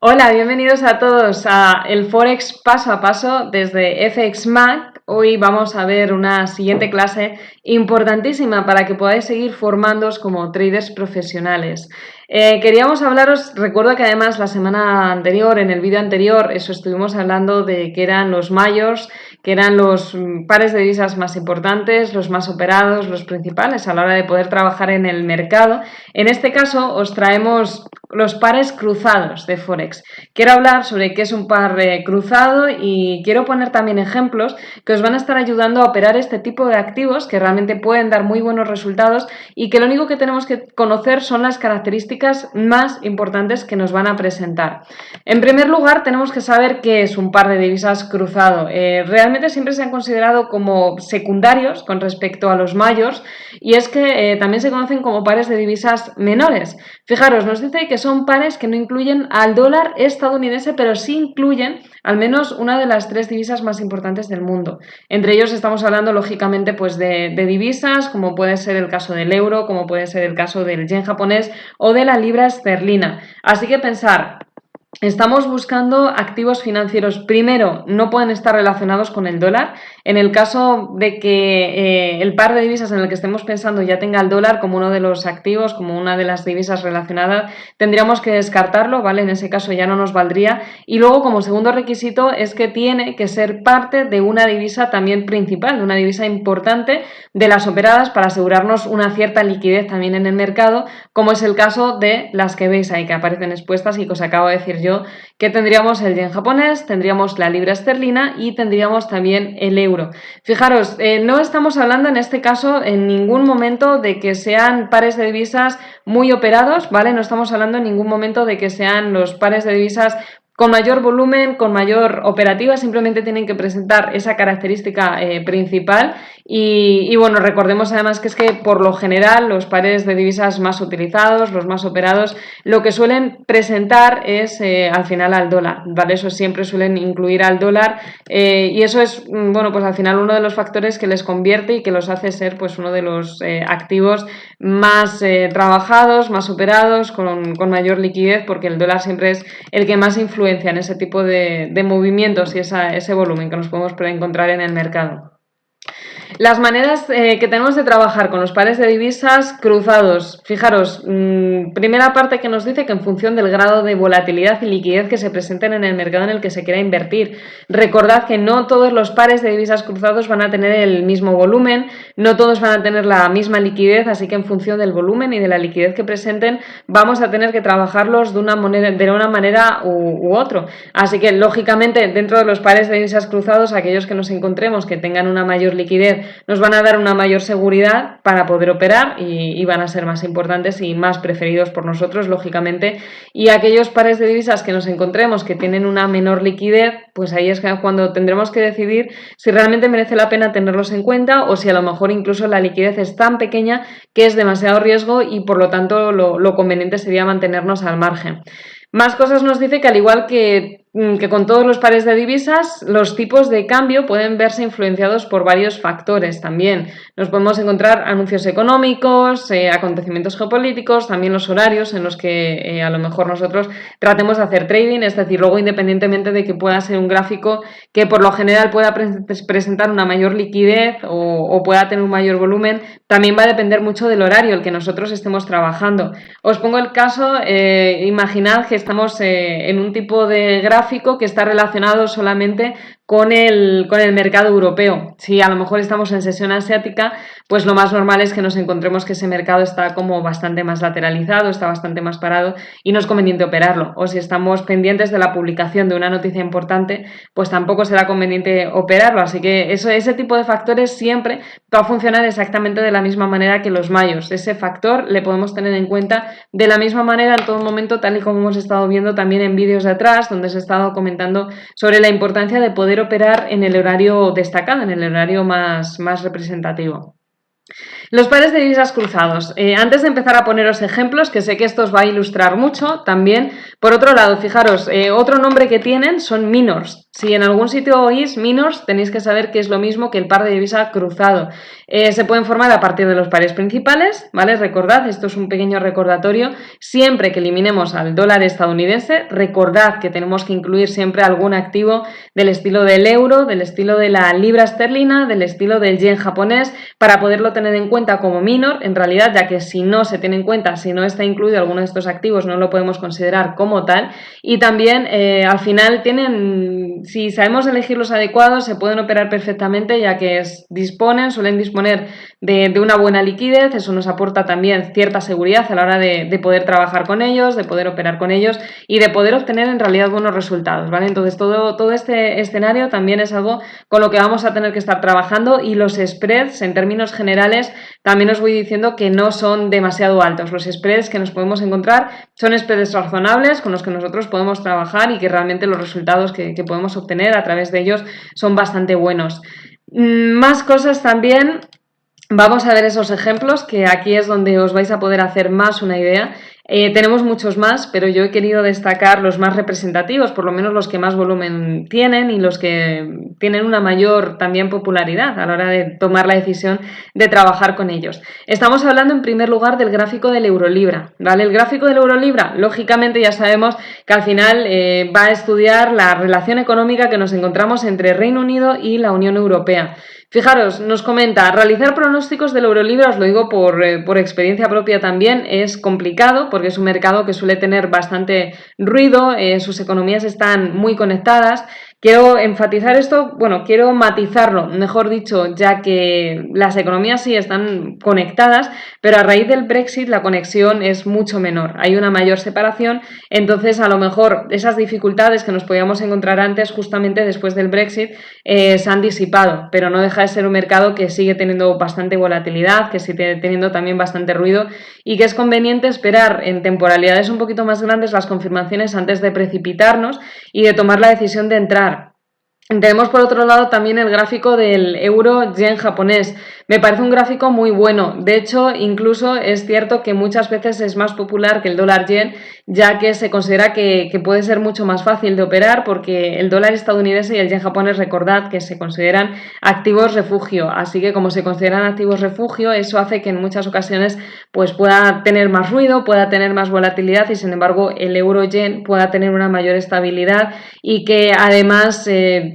Hola, bienvenidos a todos a el Forex paso a paso desde FXMAC. Hoy vamos a ver una siguiente clase importantísima para que podáis seguir formándoos como traders profesionales. Queríamos hablaros, recuerdo que además la semana anterior, en el vídeo anterior, estuvimos hablando de que eran los mayors, que eran los pares de divisas más importantes, los más operados, los principales a la hora de poder trabajar en el mercado. En este caso os traemos los pares cruzados de Forex. Quiero hablar sobre qué es un par cruzado y quiero poner también ejemplos que os van a estar ayudando a operar este tipo de activos que realmente pueden dar muy buenos resultados y que lo único que tenemos que conocer son las características más importantes que nos van a presentar. En primer lugar, tenemos que saber qué es un par de divisas cruzado. Realmente siempre se han considerado como secundarios con respecto a los mayors y es que también se conocen como pares de divisas menores. Fijaros, nos dice que son pares que no incluyen al dólar estadounidense, pero sí incluyen al menos una de las tres divisas más importantes del mundo. Entre ellos estamos hablando, lógicamente, pues de divisas, como puede ser el caso del euro, como puede ser el caso del yen japonés o de la libra esterlina. Así que pensar, estamos buscando activos financieros. Primero, no pueden estar relacionados con el dólar. En el caso de que el par de divisas en el que estemos pensando ya tenga el dólar como uno de los activos, como una de las divisas relacionadas, tendríamos que descartarlo, ¿vale? En ese caso ya no nos valdría. Y luego, como segundo requisito, es que tiene que ser parte de una divisa también principal, de una divisa importante de las operadas para asegurarnos una cierta liquidez también en el mercado, como es el caso de las que veis ahí que aparecen expuestas y que os acabo de decir yo, que tendríamos el yen japonés, tendríamos la libra esterlina y tendríamos también el euro. Fijaros, no estamos hablando en este caso en ningún momento de que sean pares de divisas muy operados, ¿vale? No estamos hablando en ningún momento de que sean los pares de divisas con mayor volumen, con mayor operativa, simplemente tienen que presentar esa característica principal y bueno, recordemos además que es que por lo general los pares de divisas más utilizados, los más operados, lo que suelen presentar es al final al dólar, ¿vale? Eso siempre suelen incluir al dólar y eso es, bueno, pues al final uno de los factores que les convierte y que los hace ser pues uno de los activos más trabajados, más operados, con mayor liquidez, porque el dólar siempre es el que más influencia en ese tipo de movimientos y ese volumen que nos podemos encontrar en el mercado. Las maneras que tenemos de trabajar con los pares de divisas cruzados. Fijaros, primera parte que nos dice que en función del grado de volatilidad y liquidez que se presenten en el mercado en el que se quiera invertir. Recordad que no todos los pares de divisas cruzados van a tener el mismo volumen, no todos van a tener la misma liquidez, así que en función del volumen y de la liquidez que presenten vamos a tener que trabajarlos de una manera u otra. Así que, lógicamente, dentro de los pares de divisas cruzados, aquellos que nos encontremos que tengan una mayor liquidez nos van a dar una mayor seguridad para poder operar y van a ser más importantes y más preferidos por nosotros, lógicamente. Y aquellos pares de divisas que nos encontremos que tienen una menor liquidez, pues ahí es cuando tendremos que decidir si realmente merece la pena tenerlos en cuenta o si a lo mejor incluso la liquidez es tan pequeña que es demasiado riesgo y por lo tanto lo conveniente sería mantenernos al margen. Más cosas nos dice que al igual que con todos los pares de divisas, los tipos de cambio pueden verse influenciados por varios factores también. Nos podemos encontrar anuncios económicos, acontecimientos geopolíticos, también los horarios en los que a lo mejor nosotros tratemos de hacer trading, es decir, luego independientemente de que pueda ser un gráfico que por lo general pueda presentar una mayor liquidez o pueda tener un mayor volumen, también va a depender mucho del horario el que nosotros estemos trabajando. Os pongo el caso, imaginad que estamos en un tipo de gráfico que está relacionado solamente con el mercado europeo. Si a lo mejor estamos en sesión asiática, pues lo más normal es que nos encontremos que ese mercado está como bastante más lateralizado, está bastante más parado y no es conveniente operarlo. O si estamos pendientes de la publicación de una noticia importante, pues tampoco será conveniente operarlo. Así que ese tipo de factores siempre va a funcionar exactamente de la misma manera que los mayos. Ese factor le podemos tener en cuenta de la misma manera en todo momento, tal y como hemos estado viendo también en vídeos de atrás, donde se ha estado comentando sobre la importancia de poder operar en el horario destacado, en el horario más representativo. Los pares de divisas cruzados. Antes de empezar a poneros ejemplos, que sé que esto os va a ilustrar mucho también, por otro lado, fijaros, otro nombre que tienen son minors. Si en algún sitio oís minors, tenéis que saber que es lo mismo que el par de divisa cruzado. Se pueden formar a partir de los pares principales, ¿vale? Recordad, esto es un pequeño recordatorio. Siempre que eliminemos al dólar estadounidense, recordad que tenemos que incluir siempre algún activo del estilo del euro, del estilo de la libra esterlina, del estilo del yen japonés, para poderlo tener en cuenta como minor, en realidad, ya que si no se tiene en cuenta, si no está incluido alguno de estos activos, no lo podemos considerar como tal. Y también, al final, si sabemos elegir los adecuados, se pueden operar perfectamente, ya que suelen disponer de una buena liquidez. Eso nos aporta también cierta seguridad a la hora de poder trabajar con ellos, de poder operar con ellos y de poder obtener en realidad buenos resultados, ¿vale? Entonces, todo este escenario también es algo con lo que vamos a tener que estar trabajando, y los spreads, en términos generales, también os voy diciendo que no son demasiado altos. Los spreads que nos podemos encontrar son spreads razonables con los que nosotros podemos trabajar y que realmente los resultados que podemos obtener a través de ellos son bastante buenos. Más cosas también. Vamos a ver esos ejemplos, que aquí es donde os vais a poder hacer más una idea. Tenemos muchos más, pero yo he querido destacar los más representativos, por lo menos los que más volumen tienen y los que tienen una mayor también popularidad a la hora de tomar la decisión de trabajar con ellos. Estamos hablando en primer lugar del gráfico del Eurolibra, ¿vale? El gráfico del Eurolibra, lógicamente ya sabemos que al final va a estudiar la relación económica que nos encontramos entre Reino Unido y la Unión Europea. Fijaros, nos comenta, realizar pronósticos del Eurolibra, os lo digo por experiencia propia también, es complicado porque es un mercado que suele tener bastante ruido, sus economías están muy conectadas. Quiero enfatizar esto, bueno, quiero matizarlo, mejor dicho, ya que las economías sí están conectadas, pero a raíz del Brexit la conexión es mucho menor, hay una mayor separación. Entonces a lo mejor esas dificultades que nos podíamos encontrar antes, justamente después del Brexit, se han disipado, pero no deja de ser un mercado que sigue teniendo bastante volatilidad, que sigue teniendo también bastante ruido, y que es conveniente esperar en temporalidades un poquito más grandes las confirmaciones antes de precipitarnos y de tomar la decisión de entrar. Tenemos por otro lado también el gráfico del euro-yen japonés. Me parece un gráfico muy bueno. De hecho, incluso es cierto que muchas veces es más popular que el dólar-yen, ya que se considera que puede ser mucho más fácil de operar, porque el dólar estadounidense y el yen japonés, recordad que se consideran activos refugio. Así que como se consideran activos refugio, eso hace que en muchas ocasiones pues pueda tener más ruido, pueda tener más volatilidad, y sin embargo el euro-yen pueda tener una mayor estabilidad, y que además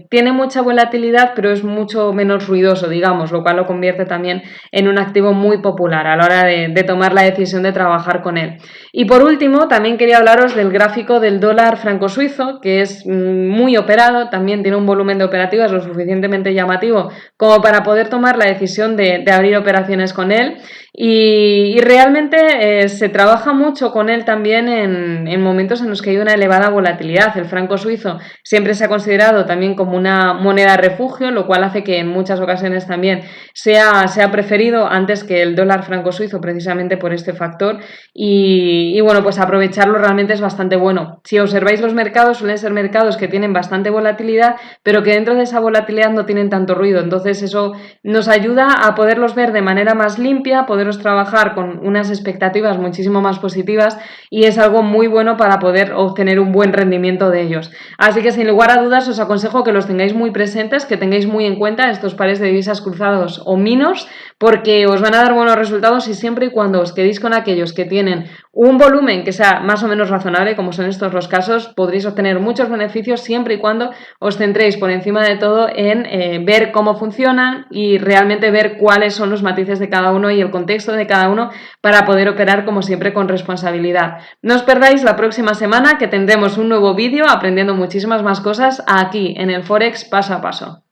tiene mucha volatilidad, pero es mucho menos ruidoso, digamos, lo cual lo convierte también en un activo muy popular a la hora de tomar la decisión de trabajar con él. Y por último, también quería hablaros del gráfico del dólar franco suizo, que es muy operado, también tiene un volumen de operativas lo suficientemente llamativo como para poder tomar la decisión de abrir operaciones con él. Y realmente se trabaja mucho con él también en momentos en los que hay una elevada volatilidad. El franco suizo siempre se ha considerado también como una moneda refugio, lo cual hace que en muchas ocasiones también sea preferido antes que el dólar franco suizo, precisamente por este factor. Y bueno, pues aprovecharlo realmente es bastante bueno. Si observáis los mercados, suelen ser mercados que tienen bastante volatilidad, pero que dentro de esa volatilidad no tienen tanto ruido. Entonces eso nos ayuda a poderlos ver de manera más limpia, poderlos trabajar con unas expectativas muchísimo más positivas, y es algo muy bueno para poder obtener un buen rendimiento de ellos. Así que sin lugar a dudas os aconsejo que los tengáis muy presentes, que tengáis muy en cuenta estos pares de divisas cruzados o minors, porque os van a dar buenos resultados, y siempre y cuando os quedéis con aquellos que tienen un volumen que sea más o menos razonable, como son estos los casos, podréis obtener muchos beneficios siempre y cuando os centréis por encima de todo en ver cómo funcionan y realmente ver cuáles son los matices de cada uno y el contexto de cada uno, para poder operar como siempre con responsabilidad. No os perdáis la próxima semana, que tendremos un nuevo vídeo aprendiendo muchísimas más cosas aquí en el Forex paso a paso.